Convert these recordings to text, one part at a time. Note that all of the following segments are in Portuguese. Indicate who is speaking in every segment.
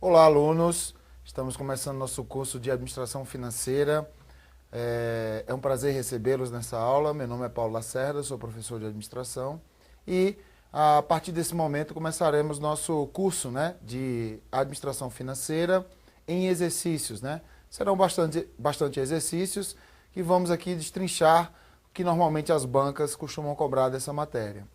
Speaker 1: Olá, alunos! Estamos começando nosso curso de Administração Financeira. É um prazer recebê-los nessa aula. Meu nome é Paulo Lacerda, sou professor de Administração. E, a partir desse momento, começaremos nosso curso, de Administração Financeira em exercícios, Serão bastante exercícios que vamos aqui destrinchar o que normalmente as bancas costumam cobrar dessa matéria.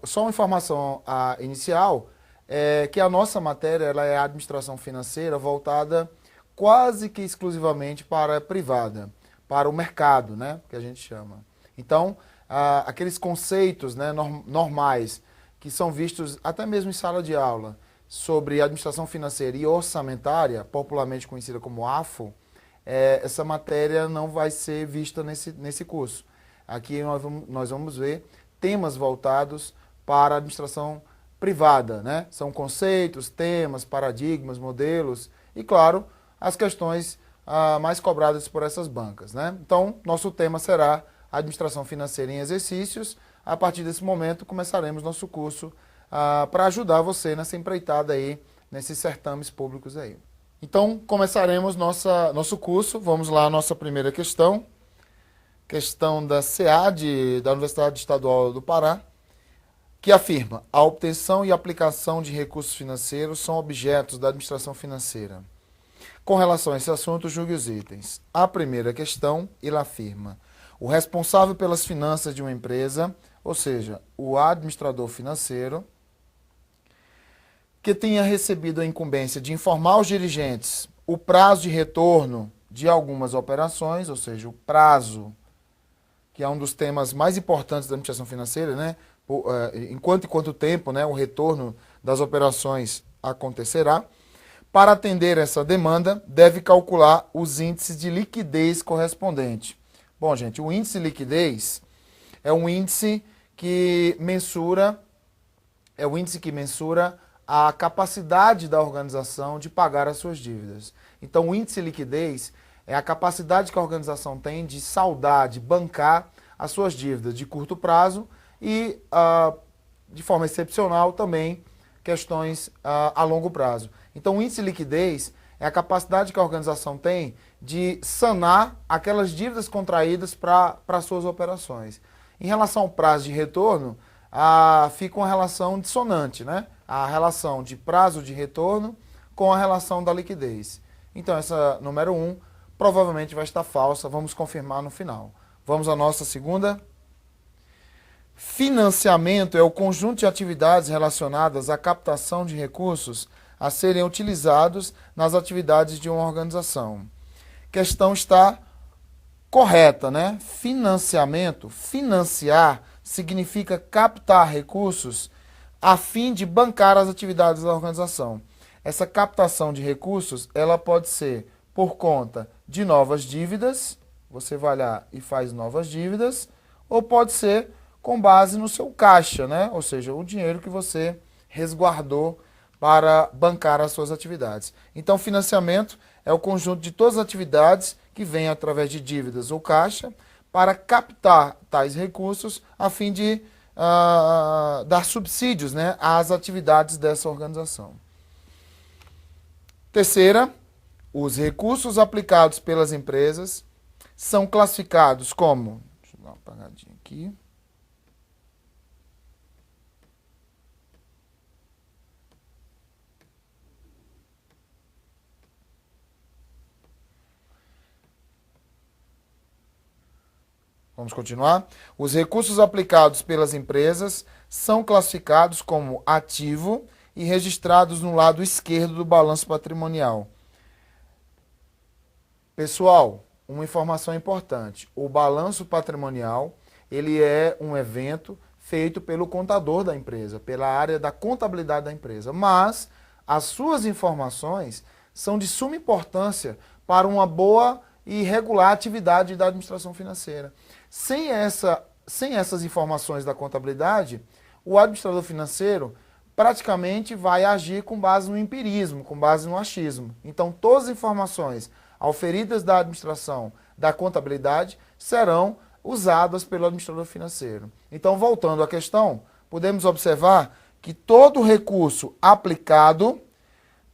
Speaker 1: Só uma informação inicial, é que a nossa matéria ela é administração financeira voltada quase que exclusivamente para a privada, para o mercado, que a gente chama. Então, aqueles conceitos normais que são vistos até mesmo em sala de aula sobre administração financeira e orçamentária, popularmente conhecida como AFO, essa matéria não vai ser vista nesse curso. Aqui nós vamos ver temas voltados para a administração privada, São conceitos, temas, paradigmas, modelos e, claro, as questões mais cobradas por essas bancas, Então, nosso tema será administração financeira em exercícios. A partir desse momento, começaremos nosso curso para ajudar você nessa empreitada aí, nesses certames públicos aí. Então, começaremos nosso curso. Vamos lá, a nossa primeira questão. Questão da SEAD, da Universidade Estadual do Pará, que afirma: a obtenção e aplicação de recursos financeiros são objetos da administração financeira. Com relação a esse assunto, julgue os itens. A primeira questão, ele afirma: o responsável pelas finanças de uma empresa, ou seja, o administrador financeiro, que tenha recebido a incumbência de informar aos dirigentes o prazo de retorno de algumas operações, ou seja, o prazo, que é um dos temas mais importantes da administração financeira, em quanto tempo o retorno das operações acontecerá. Para atender essa demanda, deve calcular os índices de liquidez correspondente. Bom, gente, o índice de liquidez é um índice que mensura a capacidade da organização de pagar as suas dívidas. Então, o índice de liquidez é a capacidade que a organização tem de saldar, de bancar as suas dívidas de curto prazo e, de forma excepcional, também questões a longo prazo. Então, o índice de liquidez é a capacidade que a organização tem de sanar aquelas dívidas contraídas para suas operações. Em relação ao prazo de retorno, fica uma relação dissonante, A relação de prazo de retorno com a relação da liquidez. Então, essa número 1 provavelmente vai estar falsa, vamos confirmar no final. Vamos à nossa segunda. Financiamento é o conjunto de atividades relacionadas à captação de recursos a serem utilizados nas atividades de uma organização. Questão está correta, Financiamento, financiar, significa captar recursos a fim de bancar as atividades da organização. Essa captação de recursos, ela pode ser por conta de novas dívidas, você vai lá e faz novas dívidas, ou pode ser com base no seu caixa, Ou seja, o dinheiro que você resguardou para bancar as suas atividades. Então, financiamento é o conjunto de todas as atividades que vêm através de dívidas ou caixa para captar tais recursos a fim de dar subsídios, às atividades dessa organização. Terceira, os recursos aplicados pelas empresas são classificados como... Deixa eu dar uma apagadinha aqui. Vamos continuar? Os recursos aplicados pelas empresas são classificados como ativo e registrados no lado esquerdo do balanço patrimonial. Pessoal, uma informação importante. O balanço patrimonial, ele é um evento feito pelo contador da empresa, pela área da contabilidade da empresa. Mas as suas informações são de suma importância para uma boa e regular atividade da administração financeira. Sem essas informações da contabilidade, o administrador financeiro praticamente vai agir com base no empirismo, com base no achismo. Então, todas as informações auferidas da administração da contabilidade serão usadas pelo administrador financeiro. Então, voltando à questão, podemos observar que todo recurso aplicado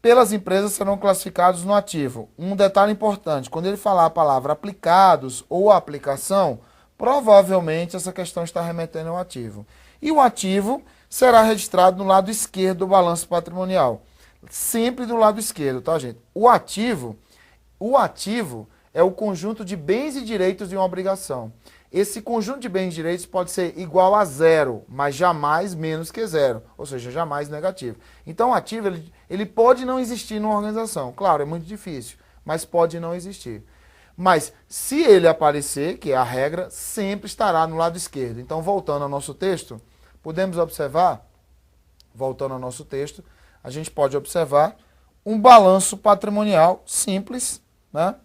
Speaker 1: pelas empresas serão classificados no ativo. Um detalhe importante, quando ele falar a palavra aplicados ou aplicação, provavelmente essa questão está remetendo ao ativo. E o ativo será registrado no lado esquerdo do balanço patrimonial. Sempre do lado esquerdo, tá, gente? O ativo é o conjunto de bens e direitos de uma obrigação. Esse conjunto de bens e direitos pode ser igual a zero, mas jamais menos que zero, ou seja, jamais negativo. Então, o ativo ele pode não existir numa organização. Claro, é muito difícil, mas pode não existir. Mas se ele aparecer, que é a regra, sempre estará no lado esquerdo. Então, voltando ao nosso texto, podemos observar, voltando ao nosso texto, a gente pode observar um balanço patrimonial simples, né?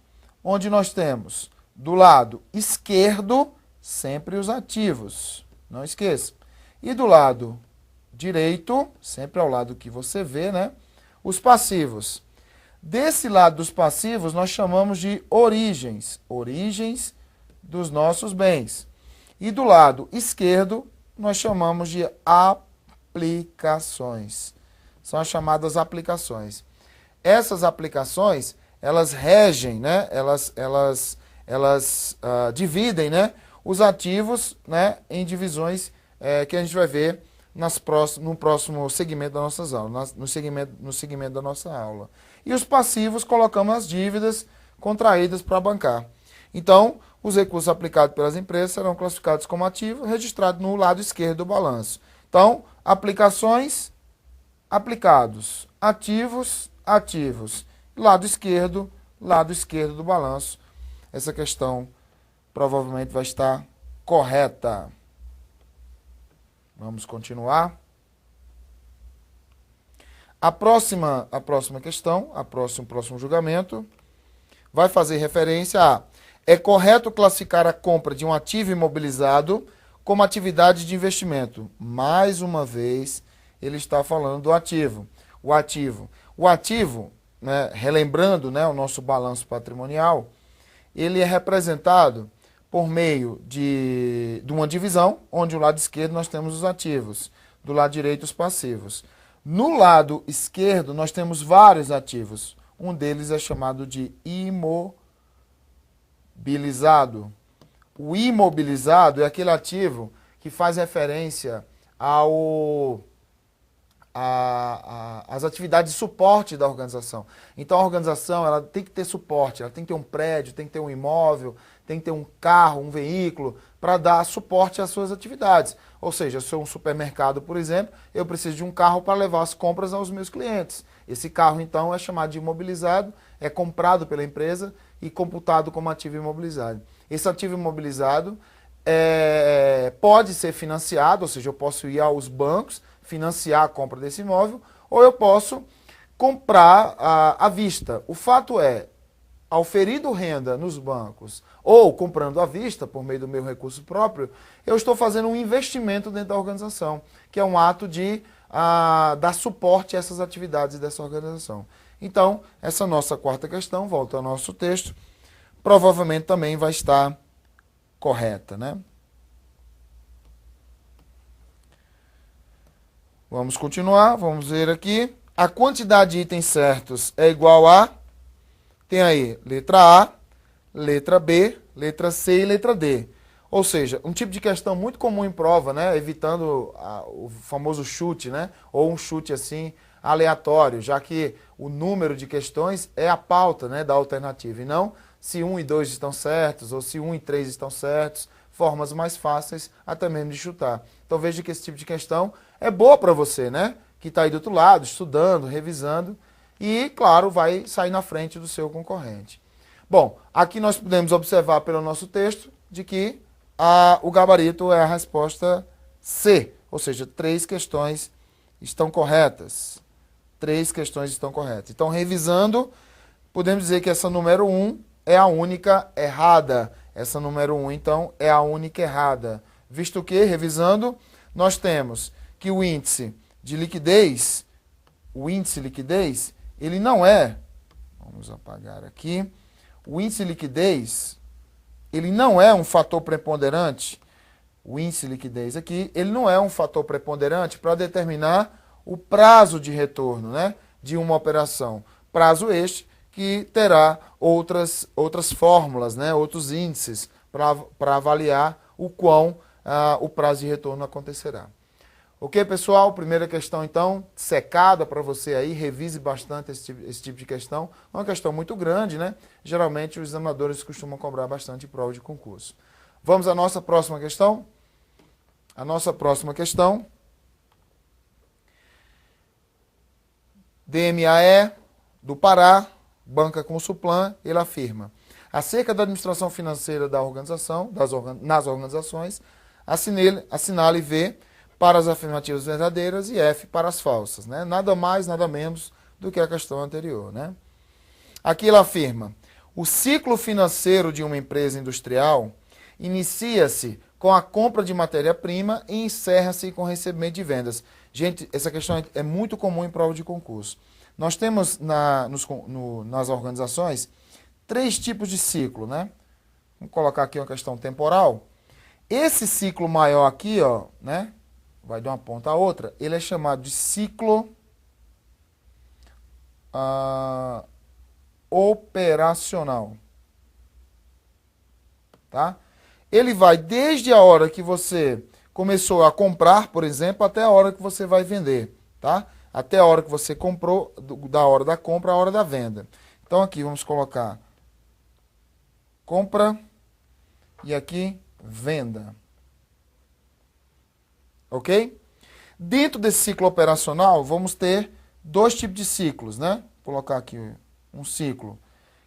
Speaker 1: Onde nós temos do lado esquerdo sempre os ativos, não esqueça. E do lado direito, sempre ao lado que você vê, né? Os passivos. Desse lado dos passivos nós chamamos de origens, origens dos nossos bens. E do lado esquerdo nós chamamos de aplicações. São as chamadas aplicações. Essas aplicações, elas regem, né? Elas dividem, né, os ativos, né, em divisões que a gente vai ver no próximo segmento das nossas aulas, no segmento da nossa aula. E os passivos colocamos as dívidas contraídas para bancar. Então, os recursos aplicados pelas empresas serão classificados como ativo, registrado no lado esquerdo do balanço. Então, aplicações, aplicados, ativos, ativos. Lado esquerdo do balanço. Essa questão provavelmente vai estar correta. Vamos continuar. A próxima questão, o próximo julgamento, vai fazer referência a: é correto classificar a compra de um ativo imobilizado como atividade de investimento? Mais uma vez, ele está falando do ativo. O ativo, né, relembrando, né, o nosso balanço patrimonial, ele é representado por meio de uma divisão, onde do lado esquerdo nós temos os ativos, do lado direito os passivos. No lado esquerdo nós temos vários ativos. Um deles é chamado de imobilizado. O imobilizado é aquele ativo que faz referência às atividades de suporte da organização. Então a organização ela tem que ter suporte, ela tem que ter um prédio, tem que ter um imóvel, tem que ter um carro, um veículo, para dar suporte às suas atividades. Ou seja, se eu sou um supermercado, por exemplo, eu preciso de um carro para levar as compras aos meus clientes. Esse carro, então, é chamado de imobilizado, é comprado pela empresa e computado como ativo imobilizado. Esse ativo imobilizado pode ser financiado, ou seja, eu posso ir aos bancos, financiar a compra desse imóvel, ou eu posso comprar à vista. O fato é, auferindo renda nos bancos ou comprando à vista por meio do meu recurso próprio, eu estou fazendo um investimento dentro da organização, que é um ato de dar suporte a essas atividades dessa organização. Então, essa nossa quarta questão, volta ao nosso texto, provavelmente também vai estar correta, né? Vamos continuar, vamos ver aqui. A quantidade de itens certos é igual a... Tem aí letra A, letra B, letra C e letra D. Ou seja, um tipo de questão muito comum em prova, né? Evitando o famoso chute, né? Ou um chute assim aleatório, já que o número de questões é a pauta, né, da alternativa. E não se 1 e 2 estão certos ou se 1 e 3 estão certos. Formas mais fáceis até mesmo de chutar. Então veja que esse tipo de questão é boa para você, né? Que está aí do outro lado, estudando, revisando. E, claro, vai sair na frente do seu concorrente. Bom, aqui nós podemos observar pelo nosso texto de que o gabarito é a resposta C. Ou seja, 3 questões estão corretas. 3 questões estão corretas. Então, revisando, podemos dizer que essa número 1 é a única errada. Essa número 1, então, é a única errada. Visto que, revisando, nós temos que o índice de liquidez, ele não é, vamos apagar aqui, o índice de liquidez, ele não é um fator preponderante, o índice de liquidez aqui, ele não é um fator preponderante para determinar o prazo de retorno, né? de uma operação. Prazo este que terá outras fórmulas, né? Outros índices para avaliar o quão o prazo de retorno acontecerá. Ok, pessoal? Primeira questão, então, secada para você aí, revise bastante esse tipo de questão. É uma questão muito grande, né? Geralmente os examinadores costumam cobrar bastante em prova de concurso. Vamos à nossa próxima questão? A nossa próxima questão. DMAE do Pará, banca Consulplan, ele afirma: acerca da administração financeira da organização, nas organizações, assinale V para as afirmativas verdadeiras e F para as falsas, né? Nada mais, nada menos do que a questão anterior, né? Aqui ele afirma: o ciclo financeiro de uma empresa industrial inicia-se com a compra de matéria-prima e encerra-se com o recebimento de vendas. Gente, essa questão é muito comum em prova de concurso. Nós temos nas organizações 3 tipos de ciclo, né? Vamos colocar aqui uma questão temporal. Esse ciclo maior aqui, ó, né? Vai de uma ponta a outra. Ele é chamado de ciclo operacional. Tá? Ele vai desde a hora que você começou a comprar, por exemplo, até a hora que você vai vender. Tá? Até a hora que você comprou, da hora da compra à hora da venda. Então aqui vamos colocar compra e aqui venda. Ok? Dentro desse ciclo operacional, vamos ter 2 tipos de ciclos, né? Vou colocar aqui um ciclo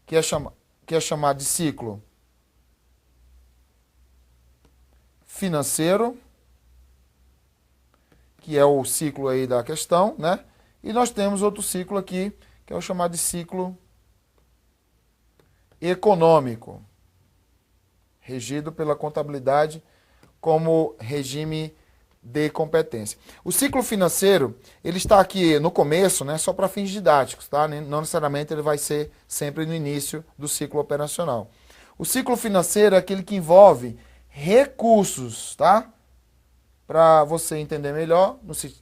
Speaker 1: que é chamado de ciclo financeiro, que é o ciclo aí da questão, né? E nós temos outro ciclo aqui, que é o chamado de ciclo econômico, regido pela contabilidade como regime de competência. O ciclo financeiro, ele está aqui no começo, né, só para fins didáticos, tá? Não necessariamente ele vai ser sempre no início do ciclo operacional. O ciclo financeiro é aquele que envolve recursos, tá? Para você entender melhor, de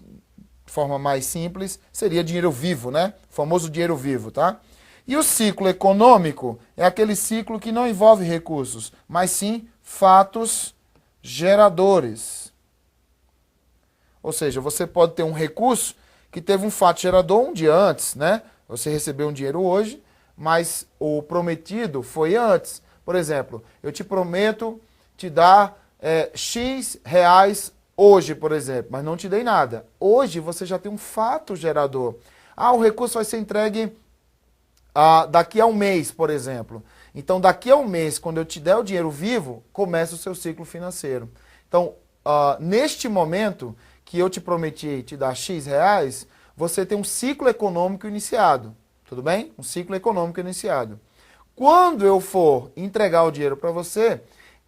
Speaker 1: forma mais simples, seria dinheiro vivo, né? O famoso dinheiro vivo, tá? E o ciclo econômico é aquele ciclo que não envolve recursos, mas sim fatos geradores. Ou seja, você pode ter um recurso que teve um fato gerador um dia antes, né? Você recebeu um dinheiro hoje, mas o prometido foi antes. Por exemplo, eu te prometo te dar X reais hoje, por exemplo, mas não te dei nada. Hoje você já tem um fato gerador. O recurso vai ser entregue daqui a um mês, por exemplo. Então, daqui a um mês, quando eu te der o dinheiro vivo, começa o seu ciclo financeiro. Então, neste momento que eu te prometi te dar X reais, você tem um ciclo econômico iniciado. Tudo bem? Um ciclo econômico iniciado. Quando eu for entregar o dinheiro para você,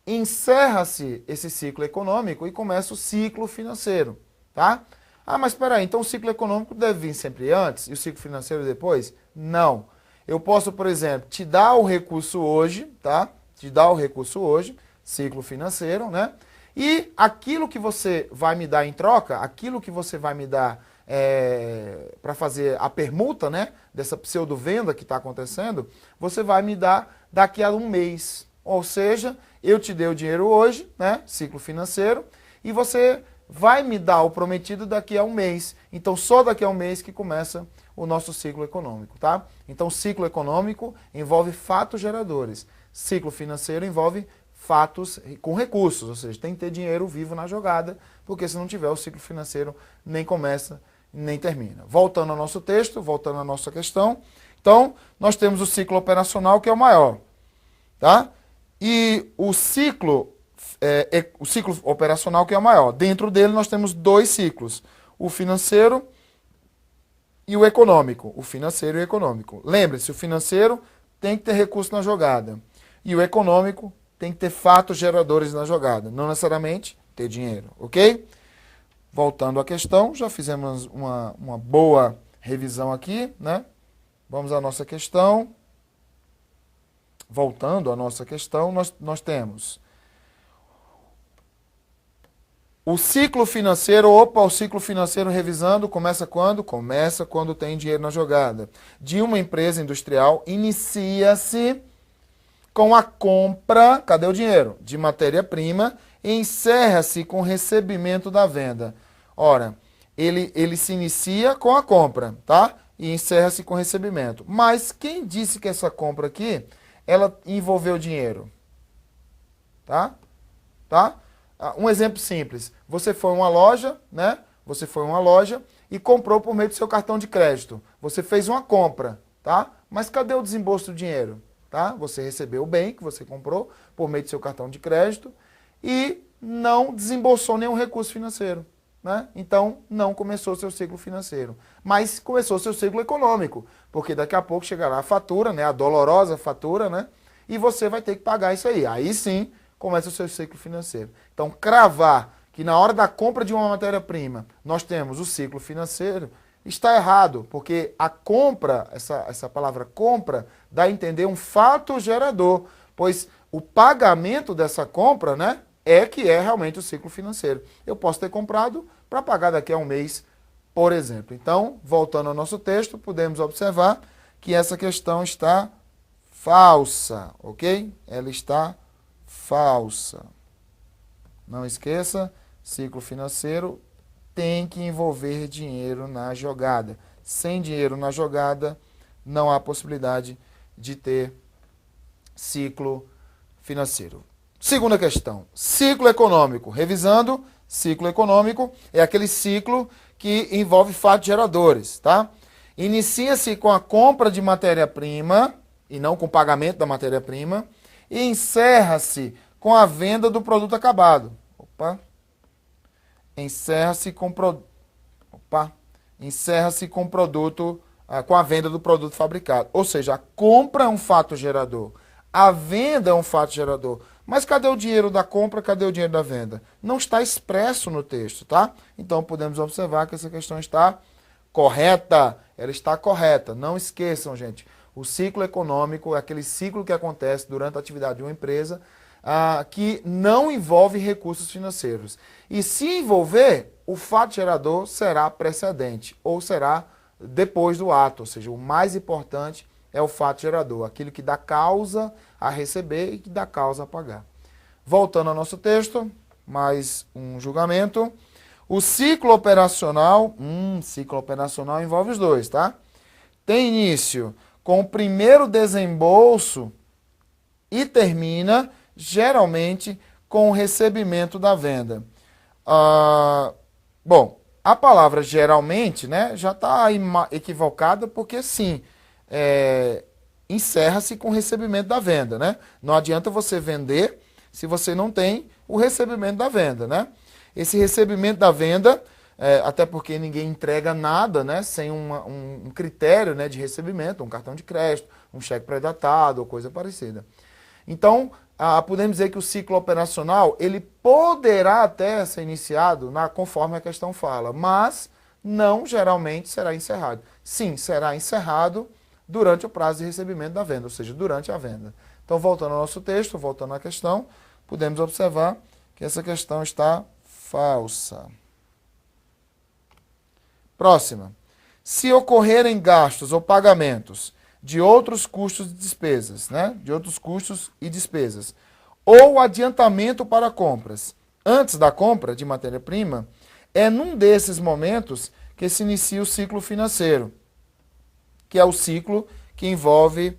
Speaker 1: encerra-se esse ciclo econômico e começa o ciclo financeiro. Tá? Mas espera aí, então o ciclo econômico deve vir sempre antes e o ciclo financeiro depois? Não. Eu posso, por exemplo, te dar o recurso hoje, tá? Te dar o recurso hoje, ciclo financeiro, né? E aquilo que você vai me dar em troca, aquilo que você vai me dar para fazer a permuta, né, dessa pseudo-venda que está acontecendo, você vai me dar daqui a um mês. Ou seja, eu te dei o dinheiro hoje, né, ciclo financeiro, e você vai me dar o prometido daqui a um mês. Então, só daqui a um mês que começa o nosso ciclo econômico, tá? Então, ciclo econômico envolve fatos geradores. Ciclo financeiro envolve fatos com recursos, ou seja, tem que ter dinheiro vivo na jogada, porque se não tiver, o ciclo financeiro nem começa, nem termina. Voltando ao nosso texto, voltando à nossa questão, então, nós temos o ciclo operacional, que é o maior, tá? E o ciclo operacional, que é o maior. Dentro dele, nós temos 2 ciclos, o financeiro e o econômico. O financeiro e o econômico. Lembre-se, o financeiro tem que ter recurso na jogada, e o econômico tem que ter fatos geradores na jogada, não necessariamente ter dinheiro, ok? Voltando à questão, já fizemos uma boa revisão aqui, né? Vamos à nossa questão. Voltando à nossa questão, nós temos O ciclo financeiro, o ciclo financeiro revisando, começa quando? Começa quando tem dinheiro na jogada. De uma empresa industrial, inicia-se com a compra, cadê o dinheiro? De matéria-prima, e encerra-se com o recebimento da venda. Ora, ele se inicia com a compra, tá? E encerra-se com o recebimento. Mas quem disse que essa compra aqui, ela envolveu dinheiro? Tá? Tá? Um exemplo simples. Você foi a uma loja, né? Você foi a uma loja e comprou por meio do seu cartão de crédito. Você fez uma compra, tá? Mas cadê o desembolso do dinheiro? Tá? Você recebeu o bem que você comprou por meio do seu cartão de crédito e não desembolsou nenhum recurso financeiro, né? Então, não começou seu ciclo financeiro. Mas começou seu ciclo econômico, porque daqui a pouco chegará a fatura, né? A dolorosa fatura, né? E você vai ter que pagar isso aí. Aí sim, começa o seu ciclo financeiro. Então, cravar que na hora da compra de uma matéria-prima nós temos o ciclo financeiro, está errado, porque a compra, essa palavra compra, dá a entender um fato gerador, pois o pagamento dessa compra, né, que é realmente o ciclo financeiro. Eu posso ter comprado para pagar daqui a um mês, por exemplo. Então, voltando ao nosso texto, podemos observar que essa questão está falsa, ok? Ela está falsa. Não esqueça, ciclo financeiro tem que envolver dinheiro na jogada. Sem dinheiro na jogada, não há possibilidade de ter ciclo financeiro. Segunda questão, ciclo econômico. Revisando, ciclo econômico é aquele ciclo que envolve fatos geradores, tá? Inicia-se com a compra de matéria-prima, e não com o pagamento da matéria-prima, e encerra-se com a venda do produto acabado. Encerra-se com a venda do produto fabricado. Ou seja, a compra é um fato gerador, a venda é um fato gerador. Mas cadê o dinheiro da compra, cadê o dinheiro da venda? Não está expresso no texto, tá? Então podemos observar que essa questão está correta, ela está correta. Não esqueçam, gente, o ciclo econômico é aquele ciclo que acontece durante a atividade de uma empresa, que não envolve recursos financeiros. E se envolver, o fato gerador será precedente ou será depois do ato, ou seja, o mais importante é o fato gerador, aquilo que dá causa a receber e que dá causa a pagar. Voltando ao nosso texto, mais um julgamento. O ciclo operacional envolve os dois, tá? Tem início com o primeiro desembolso e termina geralmente com o recebimento da venda. Bom, a palavra geralmente, né, já está equivocada porque sim, encerra-se com o recebimento da venda, né? Não adianta você vender se você não tem o recebimento da venda, né? Esse recebimento da venda, até porque ninguém entrega nada, né, sem um critério, né, de recebimento, um cartão de crédito, um cheque pré-datado ou coisa parecida. Então, podemos dizer que o ciclo operacional ele poderá até ser iniciado conforme a questão fala, mas não geralmente será encerrado. Sim, será encerrado durante o prazo de recebimento da venda, ou seja, durante a venda. Então, voltando ao nosso texto, voltando à questão, podemos observar que essa questão está falsa. Próxima. Se ocorrerem gastos ou pagamentos de outros custos e despesas, né? De outros custos e despesas, ou adiantamento para compras antes da compra de matéria-prima, é num desses momentos que se inicia o ciclo financeiro, que é o ciclo que envolve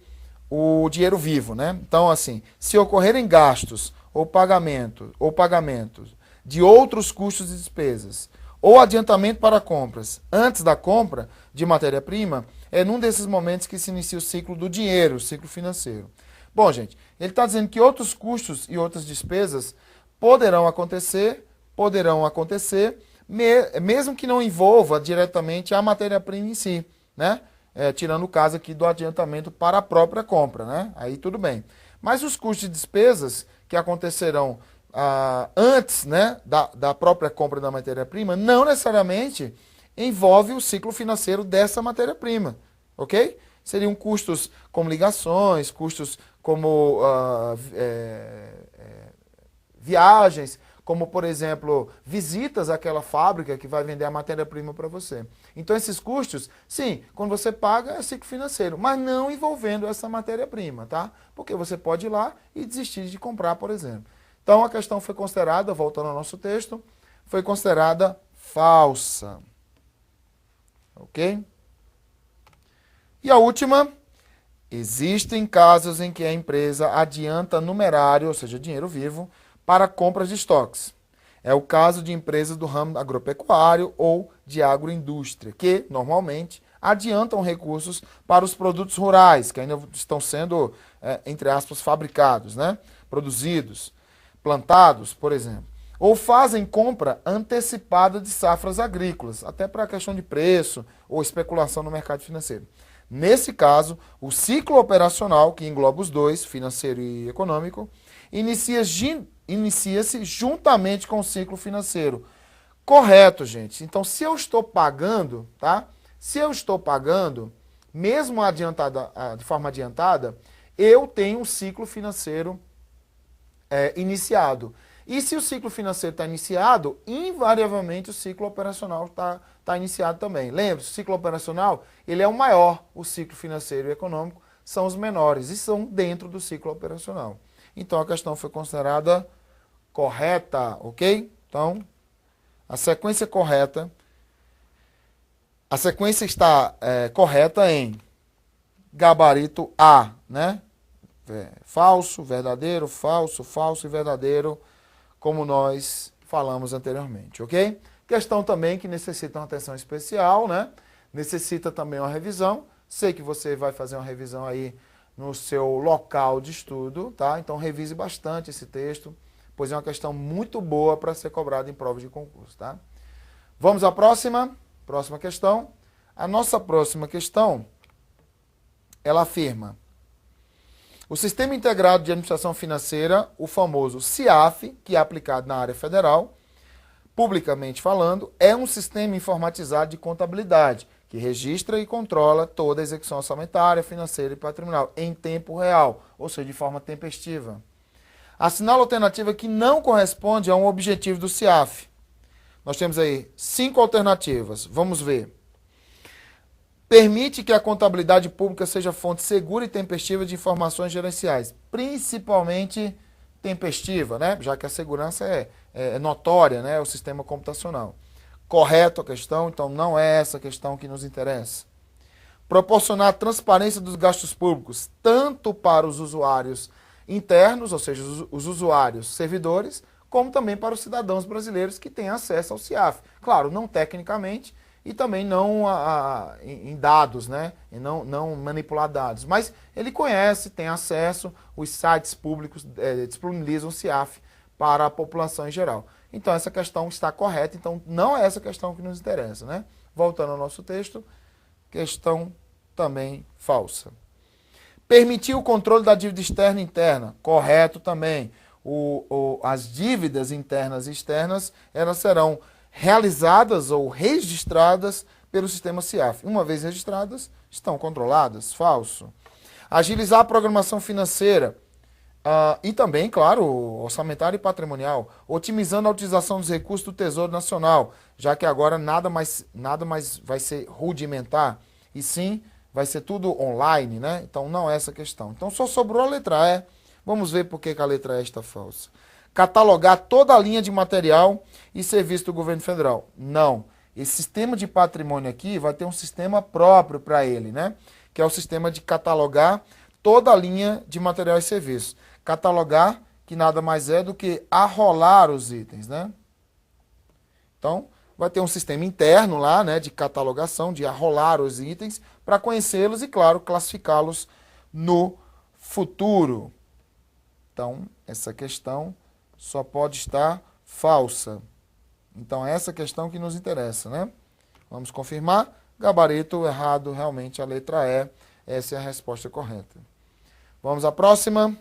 Speaker 1: o dinheiro vivo, né? Então, assim, se ocorrerem gastos ou pagamentos de outros custos e despesas, ou adiantamento para compras antes da compra de matéria-prima, é num desses momentos que se inicia o ciclo do dinheiro, o ciclo financeiro. Bom, gente, ele está dizendo que outros custos e outras despesas poderão acontecer, mesmo que não envolva diretamente a matéria-prima em si, né? Tirando o caso aqui do adiantamento para a própria compra, né? Aí tudo bem. Mas os custos e despesas que acontecerão antes, né, da própria compra da matéria-prima, não necessariamente envolve o ciclo financeiro dessa matéria-prima, ok? Seriam custos como ligações, custos como viagens, como, por exemplo, visitas àquela fábrica que vai vender a matéria-prima para você. Então, esses custos, sim, quando você paga é ciclo financeiro, mas não envolvendo essa matéria-prima, tá? Porque você pode ir lá e desistir de comprar, por exemplo. Então, a questão foi considerada, voltando ao nosso texto, foi considerada falsa. Ok? E a última, existem casos em que a empresa adianta numerário, ou seja, dinheiro vivo, para compras de estoques. É o caso de empresas do ramo agropecuário ou de agroindústria, que, normalmente, adiantam recursos para os produtos rurais, que ainda estão sendo, entre aspas, fabricados, né? Produzidos, plantados, por exemplo. Ou fazem compra antecipada de safras agrícolas, até para a questão de preço ou especulação no mercado financeiro. Nesse caso, o ciclo operacional, que engloba os dois, financeiro e econômico, inicia-se juntamente com o ciclo financeiro. Correto, gente. Então, se eu estou pagando, tá? Se eu estou pagando, mesmo de forma adiantada, eu tenho um ciclo financeiro iniciado. E se o ciclo financeiro está iniciado, invariavelmente o ciclo operacional está iniciado também. Lembre-se, o ciclo operacional ele é o maior, o ciclo financeiro e econômico são os menores e são dentro do ciclo operacional. Então a questão foi considerada correta, ok? Então, a sequência correta, a sequência está correta em gabarito A, né? Falso, verdadeiro, falso, falso e verdadeiro, como nós falamos anteriormente, ok? Questão também que necessita uma atenção especial, né? Necessita também uma revisão. Sei que você vai fazer uma revisão aí no seu local de estudo, tá? Então revise bastante esse texto, pois é uma questão muito boa para ser cobrada em prova de concurso, tá? Vamos à próxima questão. A nossa próxima questão, ela afirma: o Sistema Integrado de Administração Financeira, o famoso CIAF, que é aplicado na área federal, publicamente falando, é um sistema informatizado de contabilidade que registra e controla toda a execução orçamentária, financeira e patrimonial em tempo real, ou seja, de forma tempestiva. Assinala a alternativa que não corresponde a um objetivo do CIAF. Nós temos aí 5 alternativas. Vamos ver. Permite que a contabilidade pública seja fonte segura e tempestiva de informações gerenciais, principalmente tempestiva, né? Já que a segurança é notória, né? O sistema computacional. Correto a questão, então não é essa a questão que nos interessa. Proporcionar transparência dos gastos públicos, tanto para os usuários internos, ou seja, os usuários servidores, como também para os cidadãos brasileiros que têm acesso ao CIAF. Claro, não tecnicamente, e também não em dados, né? E não manipular dados. Mas ele conhece, tem acesso, os sites públicos disponibilizam o CIAF para a população em geral. Então essa questão está correta, então não é essa questão que nos interessa, né? Voltando ao nosso texto, questão também falsa. Permitir o controle da dívida externa e interna, correto também. As dívidas internas e externas, elas serão realizadas ou registradas pelo sistema CIAF. Uma vez registradas, estão controladas. Falso. Agilizar a programação financeira e também, claro, orçamentária e patrimonial, otimizando a utilização dos recursos do Tesouro Nacional, já que agora nada mais vai ser rudimentar, e sim vai ser tudo online, né? Então não é essa questão. Então só sobrou a letra E. Vamos ver por que a letra E está falsa. Catalogar toda a linha de material e serviço do governo federal. Não. Esse sistema de patrimônio aqui vai ter um sistema próprio para ele, né? Que é o sistema de catalogar toda a linha de material e serviço. Catalogar, que nada mais é do que arrolar os itens, né? Então, vai ter um sistema interno lá, né, de catalogação, de arrolar os itens para conhecê-los e, claro, classificá-los no futuro. Então, essa questão só pode estar falsa. Então, é essa questão que nos interessa, né? Vamos confirmar. Gabarito errado, realmente a letra E. Essa é a resposta correta. Vamos à próxima.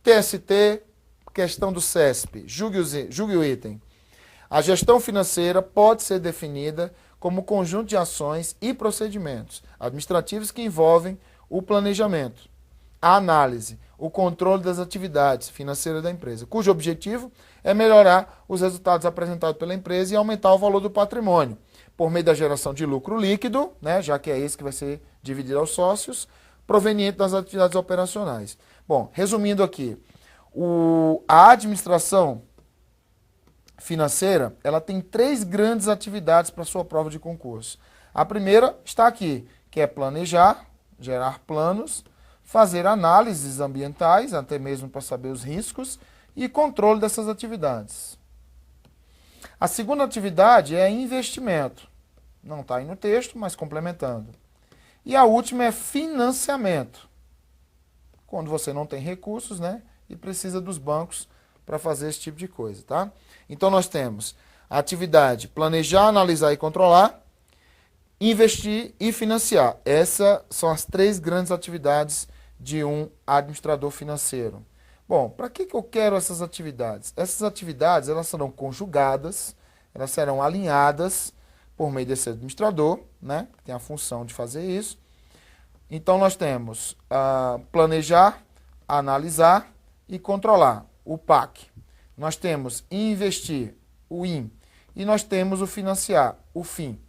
Speaker 1: TST, questão do CESP. Julgue o item. A gestão financeira pode ser definida como conjunto de ações e procedimentos administrativos que envolvem o planejamento, a análise, o controle das atividades financeiras da empresa, cujo objetivo é melhorar os resultados apresentados pela empresa e aumentar o valor do patrimônio, por meio da geração de lucro líquido, né, já que é esse que vai ser dividido aos sócios, proveniente das atividades operacionais. Bom, resumindo aqui, a administração financeira, ela tem 3 grandes atividades para sua prova de concurso. A primeira está aqui, que é planejar, gerar planos, fazer análises ambientais, até mesmo para saber os riscos, e controle dessas atividades. A segunda atividade é investimento. Não está aí no texto, mas complementando. E a última é financiamento. Quando você não tem recursos, né, e precisa dos bancos para fazer esse tipo de coisa, tá? Então nós temos a atividade planejar, analisar e controlar, investir e financiar. Essas são as 3 grandes atividades de um administrador financeiro. Bom, para que eu quero essas atividades? Essas atividades elas serão conjugadas, elas serão alinhadas por meio desse administrador, né, que tem a função de fazer isso. Então nós temos planejar, analisar e controlar, o PAC. Nós temos investir, o IN. E nós temos o financiar, o FIN.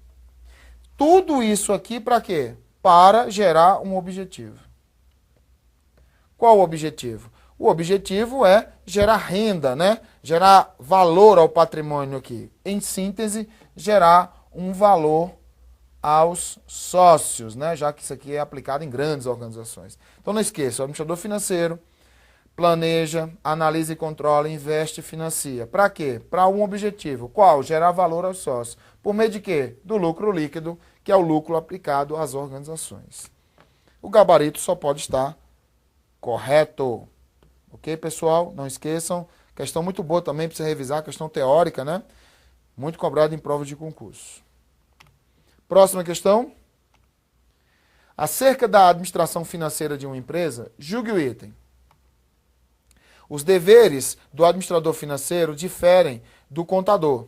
Speaker 1: Tudo isso aqui para quê? Para gerar um objetivo. Qual o objetivo? O objetivo é gerar renda, né? Gerar valor ao patrimônio aqui. Em síntese, gerar um valor aos sócios, né? Já que isso aqui é aplicado em grandes organizações. Então não esqueça, o administrador financeiro planeja, analisa e controla, investe e financia. Para quê? Para um objetivo. Qual? Gerar valor aos sócios. Por meio de quê? Do lucro líquido, que é o lucro aplicado às organizações. O gabarito só pode estar correto. Ok, pessoal? Não esqueçam. Questão muito boa também para você revisar, questão teórica, né? Muito cobrada em prova de concurso. Próxima questão. Acerca da administração financeira de uma empresa, julgue o item. Os deveres do administrador financeiro diferem do contador,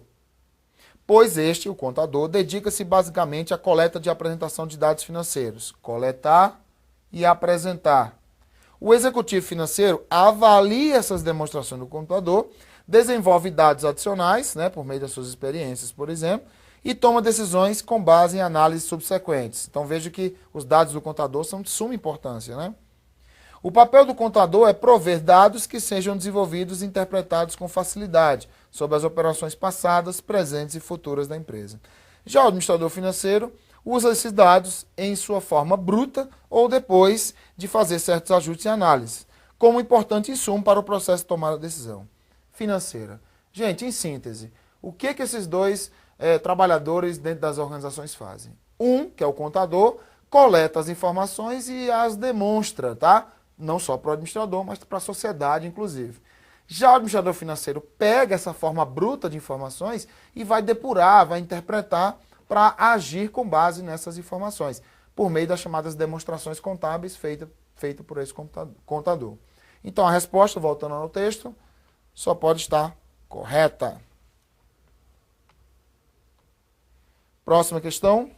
Speaker 1: pois este, o contador, dedica-se basicamente à coleta de apresentação de dados financeiros, coletar e apresentar. O executivo financeiro avalia essas demonstrações do contador, desenvolve dados adicionais, né, por meio das suas experiências, por exemplo, e toma decisões com base em análises subsequentes. Então veja que os dados do contador são de suma importância, né? O papel do contador é prover dados que sejam desenvolvidos e interpretados com facilidade sobre as operações passadas, presentes e futuras da empresa. Já o administrador financeiro usa esses dados em sua forma bruta ou depois de fazer certos ajustes e análises, como importante insumo para o processo de tomada de decisão financeira. Gente, em síntese, o que esses dois trabalhadores dentro das organizações fazem? Um, que é o contador, coleta as informações e as demonstra, tá? Não só para o administrador, mas para a sociedade, inclusive. Já o administrador financeiro pega essa forma bruta de informações e vai depurar, vai interpretar para agir com base nessas informações, por meio das chamadas demonstrações contábeis feitas por esse contador. Então, a resposta, voltando ao texto, só pode estar correta. Próxima questão.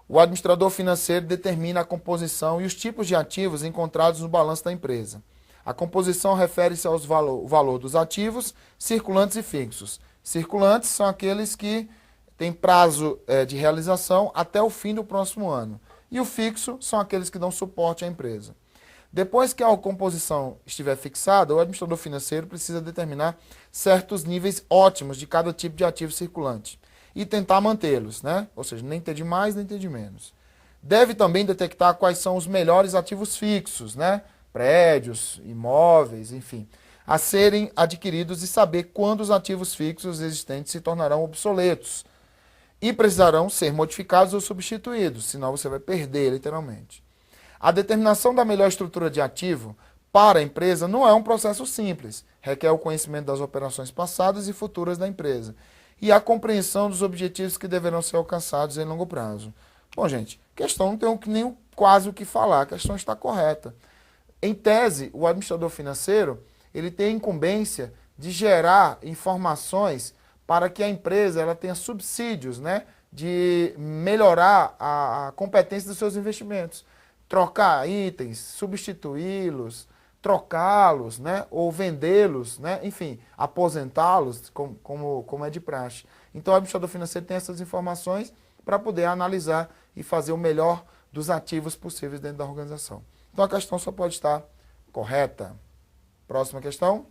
Speaker 1: O administrador financeiro determina a composição e os tipos de ativos encontrados no balanço da empresa. A composição refere-se ao valor dos ativos circulantes e fixos. Circulantes são aqueles que têm prazo de realização até o fim do próximo ano. E o fixo são aqueles que dão suporte à empresa. Depois que a composição estiver fixada, o administrador financeiro precisa determinar certos níveis ótimos de cada tipo de ativo circulante e tentar mantê-los, né? Ou seja, nem ter de mais, nem ter de menos. Deve também detectar quais são os melhores ativos fixos, né? Prédios, imóveis, enfim, a serem adquiridos e saber quando os ativos fixos existentes se tornarão obsoletos e precisarão ser modificados ou substituídos, senão você vai perder, literalmente. A determinação da melhor estrutura de ativo para a empresa não é um processo simples, requer o conhecimento das operações passadas e futuras da empresa e a compreensão dos objetivos que deverão ser alcançados em longo prazo. Bom, gente, questão não tem nem quase o que falar, a questão está correta. Em tese, o administrador financeiro ele tem a incumbência de gerar informações para que a empresa ela tenha subsídios, né, de melhorar a competência dos seus investimentos. trocar itens, substituí-los, trocá-los, né? Ou vendê-los, né? Enfim, aposentá-los, como é de praxe. Então, o administrador financeiro tem essas informações para poder analisar e fazer o melhor dos ativos possíveis dentro da organização. Então, a questão só pode estar correta. Próxima questão.